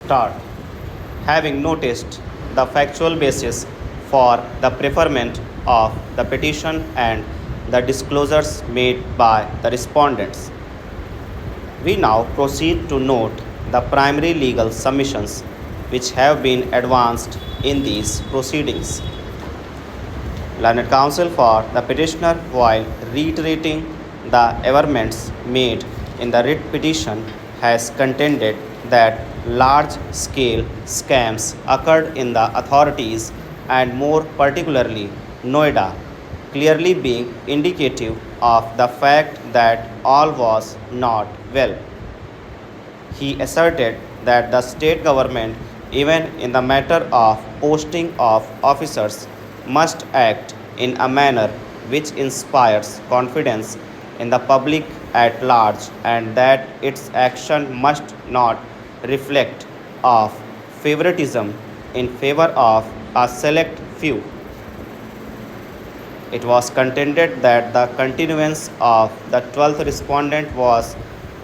start. Having noticed the factual basis for the preferment of the petition and the disclosures made by the respondents, we now proceed to note the primary legal submissions which have been advanced in these proceedings. Learned counsel for the petitioner, while reiterating the averments made in the writ petition, has contended that large scale scams occurred in the authorities and more particularly Noida, clearly being indicative of the fact that all was not well. He asserted that the state government, even in the matter of posting of officers, must act in a manner which inspires confidence in the public at large and that its action must not reflect of favoritism in favor of a select few. It was contended that the continuance of the 12th respondent was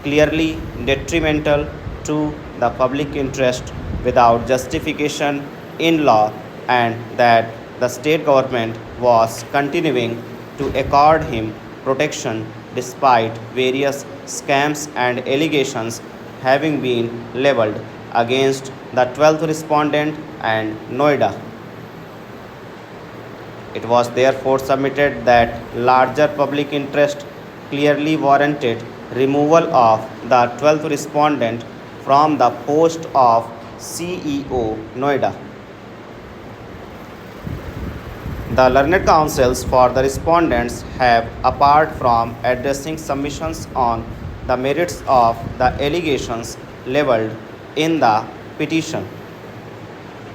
clearly detrimental to the public interest without justification in law and that the state government was continuing to accord him protection despite various scams and allegations having been leveled against the 12th respondent and Noida. It was therefore submitted that larger public interest clearly warranted removal of the 12th respondent from the post of CEO Noida. The learned counsels for the respondents have, apart from addressing submissions on the merits of the allegations levelled in the petition,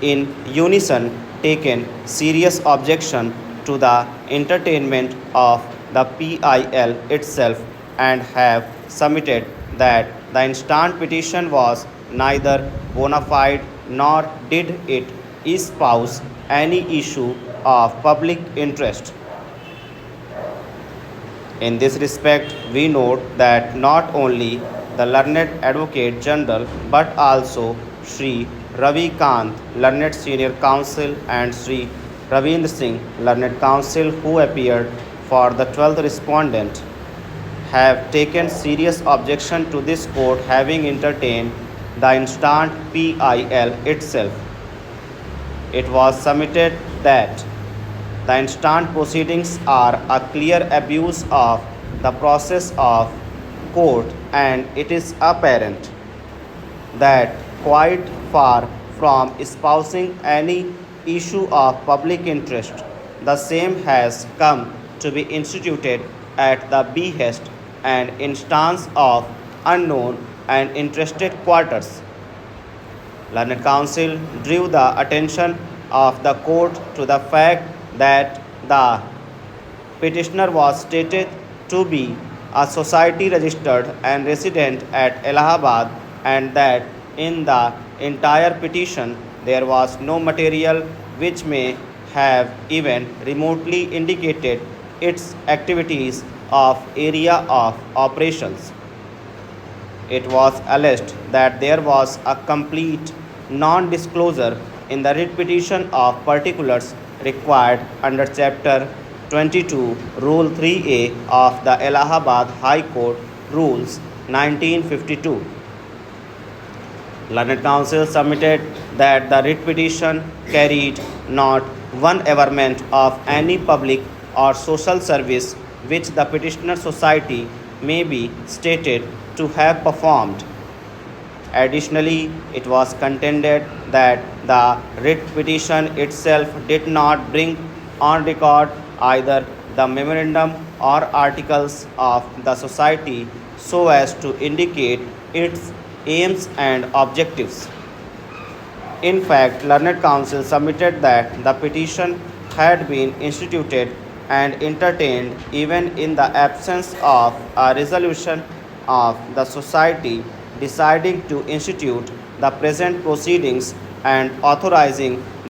in unison taken serious objection to the entertainment of the PIL itself and have submitted that the instant petition was neither bona fide nor did it espouse any issue of public interest. In this respect, we note that not only the learned Advocate General but also Sri Ravi Kant, learned Senior Counsel, and Sri Ravindra Singh, learned Counsel, who appeared for the 12th respondent, have taken serious objection to this court having entertained the instant PIL itself. It was submitted that the instant proceedings are a clear abuse of the process of court and it is apparent that quite far from espousing any issue of public interest, the same has come to be instituted at the behest and instance of unknown and interested quarters. Learned counsel drew the attention of the court to the fact that the petitioner was stated to be a society registered and resident at Allahabad and that in the entire petition there was no material which may have even remotely indicated its activities of area of operations. It was alleged that there was a complete non-disclosure in the writ petition of particulars required under Chapter 22, Rule 3A of the Allahabad High Court Rules 1952. Learned counsel submitted that the writ petition carried not one averment of any public or social service which the petitioner society may be stated to have performed. Additionally, it was contended that the writ petition itself did not bring on record either the memorandum or articles of the society so as to indicate its aims and objectives. In fact, learned counsel submitted that the petition had been instituted and entertained even in the absence of a resolution of the society deciding to institute the present proceedings and authorizing